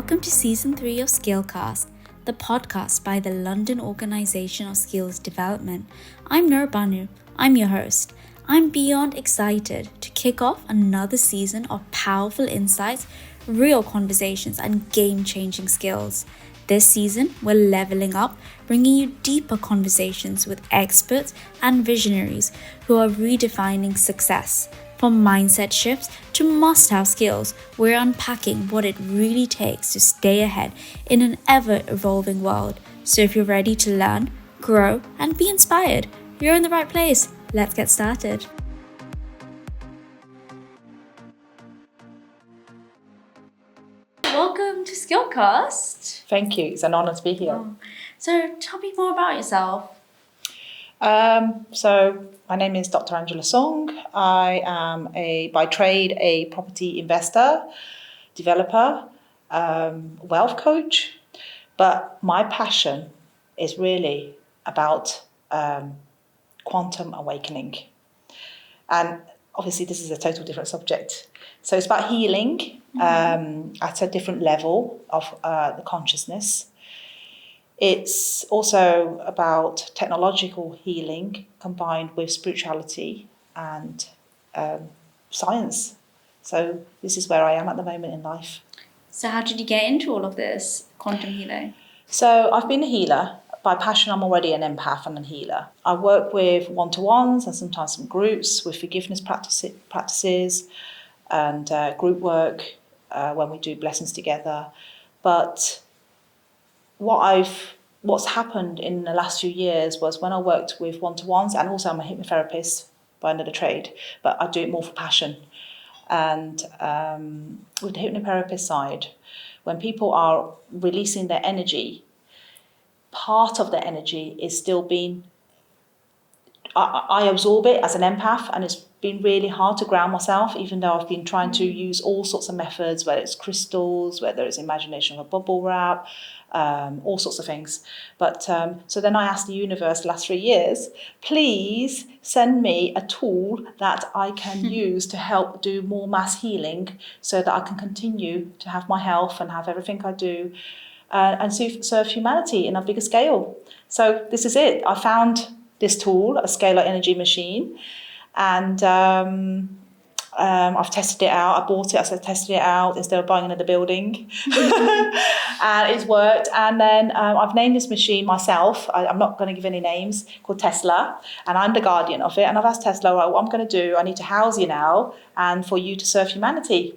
Welcome to Season 3 of Skillcast, the podcast by the London Organisation of Skills Development. I'm Nurbanu, I'm your host. I'm beyond excited to kick off another season of powerful insights, real conversations, and game-changing skills. This season, we're leveling up, bringing you deeper conversations with experts and visionaries who are redefining success. From mindset shifts to must-have skills, we're unpacking what it really takes to stay ahead in an ever-evolving world. So if you're ready to learn, grow, and be inspired, you're in the right place. Let's get started. Welcome to Skillcast. Thank you. It's an honor to be here. So tell me more about yourself. So my name is Dr. Angela Song. I am by trade a property investor, developer, wealth coach, but my passion is really about quantum awakening. And obviously this is a total different subject. So it's about healing at a different level of the consciousness. It's also about technological healing combined with spirituality and science. So this is where I am at the moment in life. So how did you get into all of this quantum healing? So I've been a healer. By passion, I'm already an empath and a healer. I work with one-to-ones and sometimes some groups with forgiveness practices and group work when we do blessings together. But what's happened in the last few years was when I worked with one-to-ones, and also I'm a hypnotherapist by another trade, but I do it more for passion. And with the hypnotherapist side, when people are releasing their energy, part of their energy is still being, I absorb it as an empath, and it's been really hard to ground myself, even though I've been trying to use all sorts of methods, whether it's crystals, whether it's imagination of a bubble wrap, all sorts of things. But so then I asked the universe the last 3 years, please send me a tool that I can use to help do more mass healing so that I can continue to have my health and have everything I do and serve humanity in a bigger scale. So this is it. I found this tool, a scalar energy machine, and I've tested it out. I bought it, I tested it out instead of buying another building. And it's worked. And then I've named this machine myself. I'm not going to give any names, called Tesla. And I'm the guardian of it. And I've asked Tesla, right, what I'm going to do, I need to house you now and for you to serve humanity.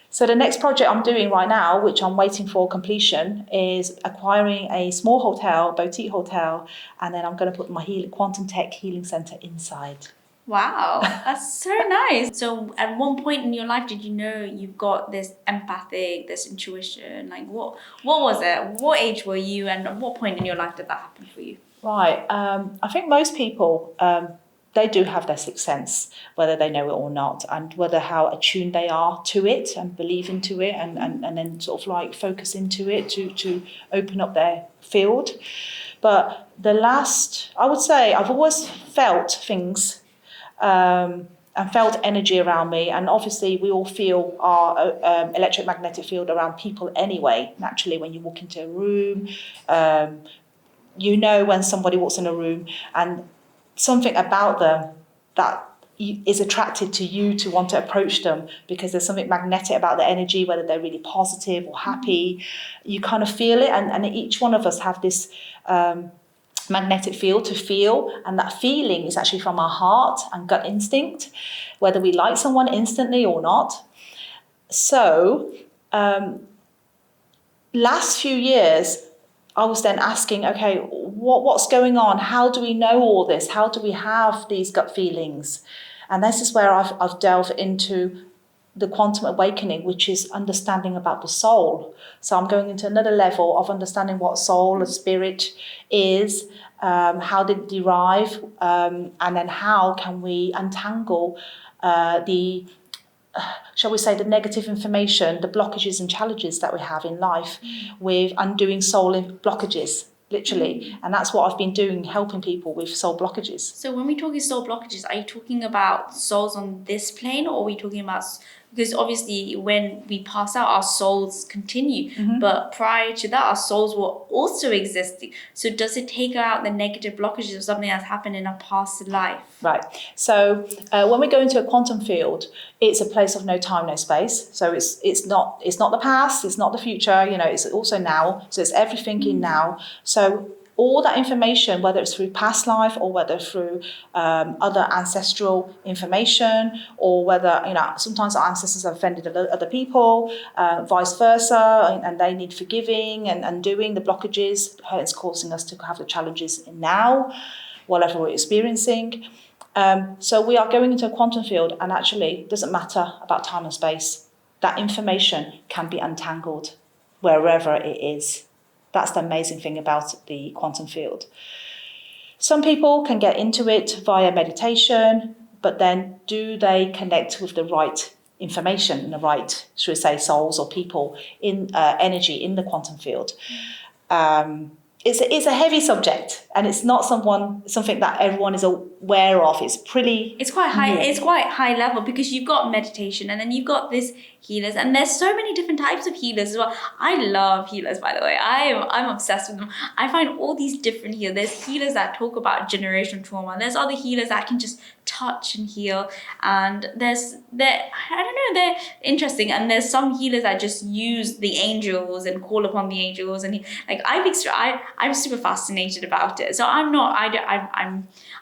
So the next project I'm doing right now, which I'm waiting for completion, is acquiring a small hotel, boutique hotel, and then I'm going to put my quantum tech healing center inside. Wow, that's so nice. So at one point in your life, did you know you've got this empathic, this intuition? Like what was it? What age were you, and at what point in your life did that happen for you? Right. I think most people, they do have their sixth sense, whether they know it or not, and whether how attuned they are to it and believe into it and then sort of like focus into it to open up their field. But I would say I've always felt things and felt energy around me. And obviously we all feel our electromagnetic field around people anyway, naturally, when you walk into a room. You know when somebody walks in a room and something about them that is attracted to you to want to approach them because there's something magnetic about the energy, whether they're really positive or happy. You kind of feel it, and each one of us have this magnetic field to feel, and that feeling is actually from our heart and gut instinct, whether we like someone instantly or not. So last few years I was then asking, okay, what's going on? How do we know all this? How do we have these gut feelings? And this is where I've delved into the quantum awakening, which is understanding about the soul. So I'm going into another level of understanding what soul or spirit is, how did it derive, and then how can we untangle shall we say, the negative information, the blockages and challenges that we have in life with undoing soul blockages. literally. And that's what I've been doing, helping people with soul blockages. So when we're talking soul blockages, are you talking about souls on this plane, or are we talking about, because obviously when we pass out, our souls continue, but prior to that, our souls were also existing. So does it take out the negative blockages of something that's happened in a past life? Right. So when we go into a quantum field, it's a place of no time, no space. So it's not the past, it's not the future. It's also now. So it's everything in now. So all that information, whether it's through past life or whether through other ancestral information, or whether sometimes our ancestors have offended other people, vice versa, and they need forgiving and undoing the blockages. It's causing us to have the challenges in now, whatever we're experiencing. So we are going into a quantum field, and actually it doesn't matter about time and space. That information can be untangled wherever it is. That's the amazing thing about the quantum field. Some people can get into it via meditation, but then do they connect with the right information and the right, should we say, souls or people in energy in the quantum field? It's a heavy subject, and it's not something that everyone is aware of. It's quite high. It's quite high level, because you've got meditation, and then you've got this healers, and there's so many different types of healers as well. I love healers, by the way. I'm obsessed with them. I find all these different healers. There's healers that talk about generational trauma. There's other healers that can just touch and heal, and they're interesting. And there's some healers that just use the angels and call upon the angels, and I'm super fascinated about it. So I'm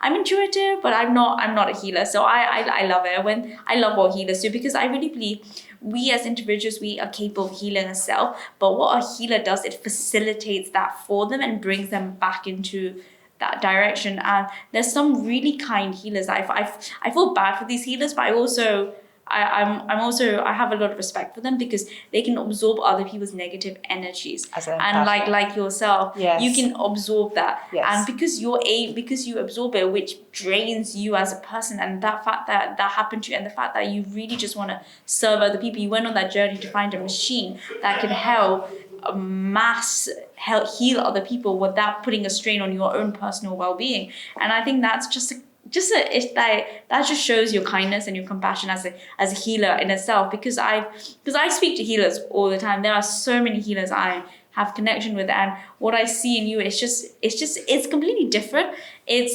intuitive, but I'm not a healer. So I love it. I love what healers do, because I really believe we as individuals, we are capable of healing ourselves. But what a healer does, it facilitates that for them and brings them back into that direction. And there's some really kind healers. I feel bad for these healers, but I have a lot of respect for them, because they can absorb other people's negative energies. And like yourself, yes, you can absorb that. Yes. And because you absorb it, which drains you as a person, and that fact that happened to you, and the fact that you really just want to serve other people, you went on that journey to find a machine that can help heal other people without putting a strain on your own personal well-being. And I think that's that just shows your kindness and your compassion as a healer in itself, because I speak to healers all the time. There are so many healers I have connection with, and what I see in you it's completely different. There's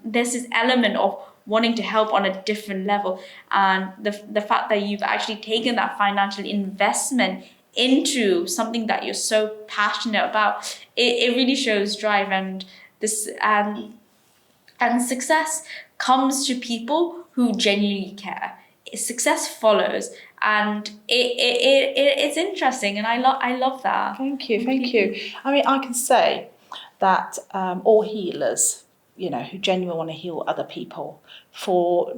this element of wanting to help on a different level, and the fact that you've actually taken that financial investment into something that you're so passionate about, it really shows drive. And this and success comes to people who genuinely care. Success follows, and it's interesting, and I love that. Thank you. I mean, I can say that all healers, who genuinely want to heal other people for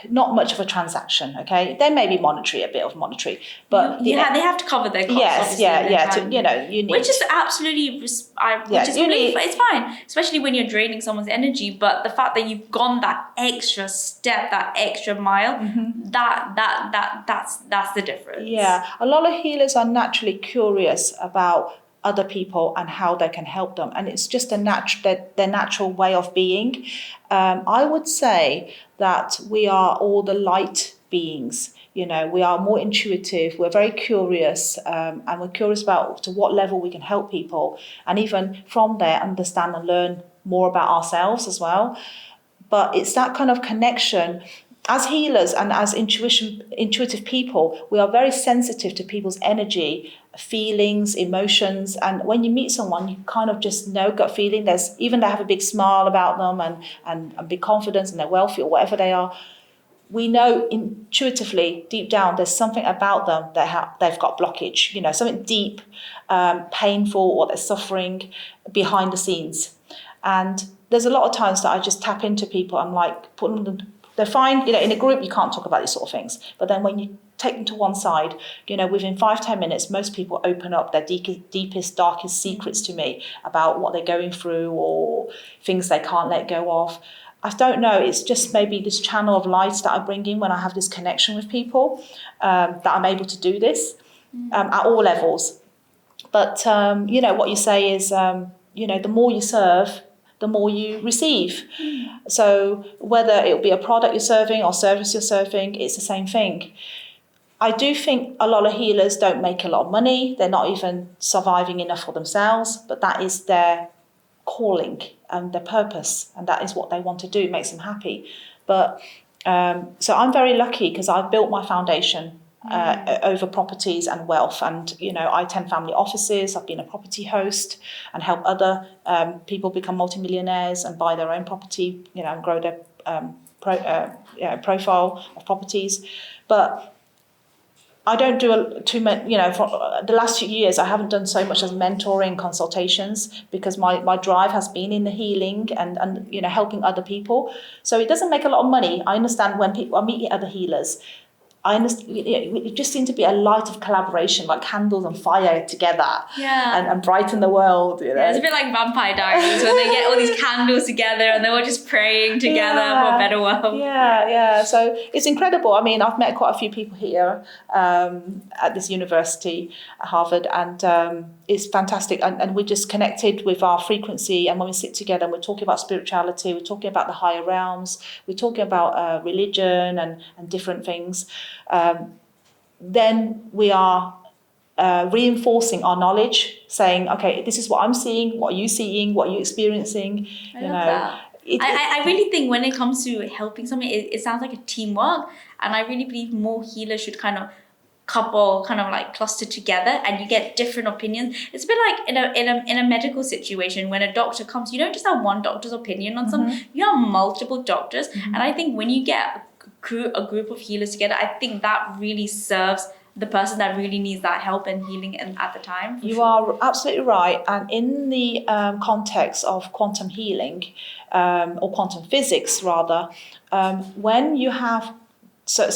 not much of a transaction, okay? There may be a bit of monetary, but they have to cover their costs. Yes, you need, which is absolutely, it's fine, especially when you're draining someone's energy. But the fact that you've gone that extra step, that extra mile, that's the difference. Yeah, a lot of healers are naturally curious about other people and how they can help them, and it's just their natural way of being. I would say that we are all the light beings. We are more intuitive, we're very curious, and we're curious about to what level we can help people, and even from there understand and learn more about ourselves as well. But it's that kind of connection. As healers and as intuitive people, we are very sensitive to people's energy, feelings, emotions. And when you meet someone, you kind of just know, gut feeling. They have a big smile about them and big confidence, and they're wealthy or whatever they are. We know intuitively, deep down, there's something about them that they've got blockage, something deep, painful, or they're suffering behind the scenes. And there's a lot of times that I just tap into people. I'm like, putting them. They're fine, in a group you can't talk about these sort of things. But then when you take them to one side, within 5-10 minutes, most people open up their deepest, darkest secrets to me about what they're going through or things they can't let go of. I don't know, it's just maybe this channel of light that I bring in when I have this connection with people, that I'm able to do this at all levels. But, what you say is, the more you serve, the more you receive. So whether it'll be a product you're serving or service you're serving, it's the same thing. I do think a lot of healers don't make a lot of money. They're not even surviving enough for themselves, but that is their calling and their purpose, and that is what they want to do. It makes them happy. But so I'm very lucky because I've built my foundation over properties and wealth, and I attend family offices. I've been a property host and help other people become multimillionaires and buy their own property, and grow their profile of properties. But I don't do too many, for the last 2 years, I haven't done so much as mentoring consultations because my drive has been in the healing and helping other people. So it doesn't make a lot of money. I understand when people are meeting other healers, I understand, it just seemed to be a light of collaboration, like candles and fire together, and brighten the world. Yeah, it's a bit like Vampire Diaries when they get all these candles together and they're all just praying together for a better world. Yeah. So it's incredible. I mean, I've met quite a few people here at this university, at Harvard, and it's fantastic. And we're just connected with our frequency. And when we sit together and we're talking about spirituality, we're talking about the higher realms, we're talking about religion and different things. Then we are reinforcing our knowledge, saying, okay, this is what I'm seeing, what are you seeing, what are you experiencing? I love that. I really think when it comes to helping someone, it sounds like a teamwork, and I really believe more healers should kind of cluster together, and you get different opinions. It's a bit like in a medical situation when a doctor comes, you don't just have one doctor's opinion on something, you have multiple doctors. And I think when you get a group of healers together, I think that really serves the person that really needs that help and healing at the time. You are absolutely right. And in the context of quantum healing, or quantum physics rather, when you have so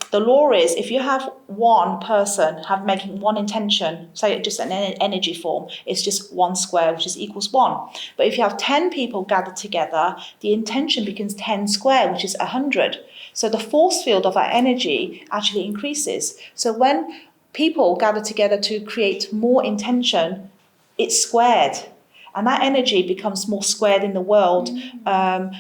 the law is, if you have one person making one intention, say just an energy form, it's just 1 square, which is equals 1. But if you have 10 people gathered together, the intention becomes 10 square, which is 100. So the force field of our energy actually increases. So when people gather together to create more intention, it's squared. And that energy becomes more squared in the world,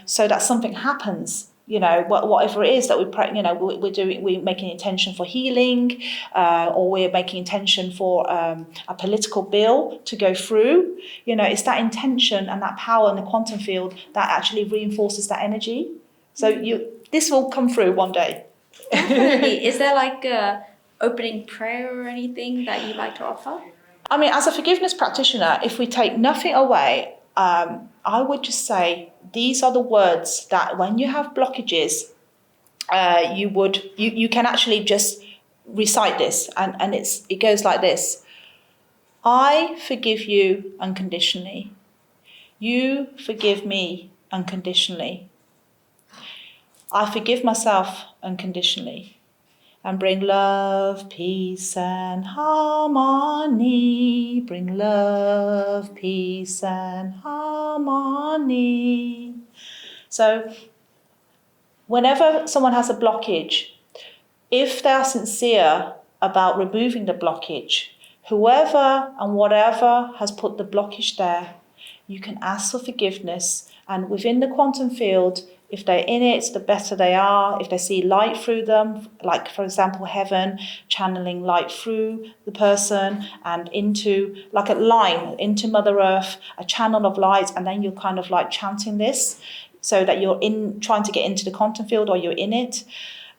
so that something happens. Whatever it is that we're doing, we're making intention for healing, or we're making intention for a political bill to go through. It's that intention and that power in the quantum field that actually reinforces that energy. So this will come through one day. Definitely. Is there like a opening prayer or anything that you'd like to offer? I mean, as a forgiveness practitioner, if we take nothing away, I would just say these are the words that when you have blockages, you can actually just recite this, and it goes like this: I forgive you unconditionally. You forgive me unconditionally. I forgive myself unconditionally. And bring love, peace, and harmony. Bring love, peace, and harmony. So, whenever someone has a blockage, if they are sincere about removing the blockage, whoever and whatever has put the blockage there, you can ask for forgiveness. And within the quantum field, if they're in it, the better they are. If they see light through them, like, for example, heaven, channeling light through the person and into, like a line, into Mother Earth, a channel of light, and then you're kind of like chanting this so that you're trying to get into the quantum field, or you're in it.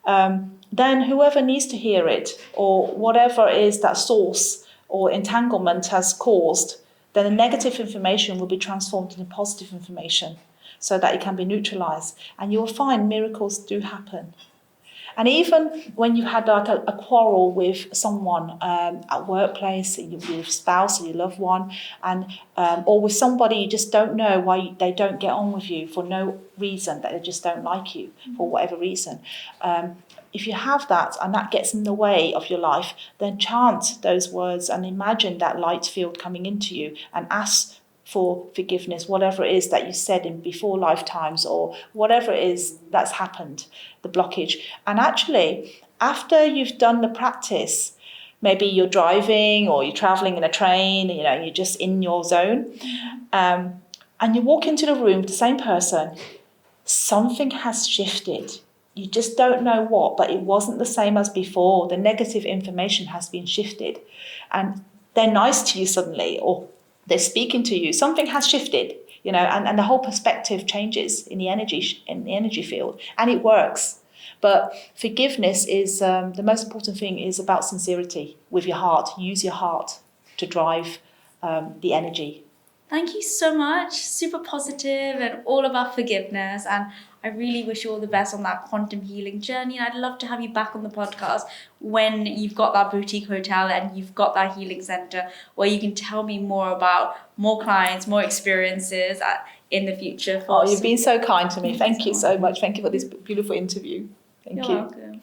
Then whoever needs to hear it, or whatever is that source or entanglement has caused, then the negative information will be transformed into positive information, so that it can be neutralized. And you'll find miracles do happen. And even when you've had like a quarrel with someone at workplace, your spouse or your loved one, and or with somebody you just don't know why they don't get on with you for no reason, that they just don't like you for whatever reason. If you have that and that gets in the way of your life, then chant those words and imagine that light field coming into you and ask for forgiveness, whatever it is that you said in before lifetimes, or whatever it is that's happened, the blockage. And actually, after you've done the practice, Maybe you're driving or you're traveling in a train, you're just in your zone. And you walk into the room with the same person, something has shifted. You just don't know what, but it wasn't the same as before. The negative information has been shifted. And they're nice to you suddenly, or they're speaking to you. Something has shifted, and the whole perspective changes in the energy field, and it works. But forgiveness is the most important thing is about sincerity with your heart. Use your heart to drive the energy. Thank you so much. Super positive and all about forgiveness. And I really wish you all the best on that quantum healing journey. And I'd love to have you back on the podcast when you've got that boutique hotel and you've got that healing center where you can tell me more about more clients, more experiences in the future. You've been so kind to me. Thank you so much. Thank you for this beautiful interview. Thank you. You're welcome.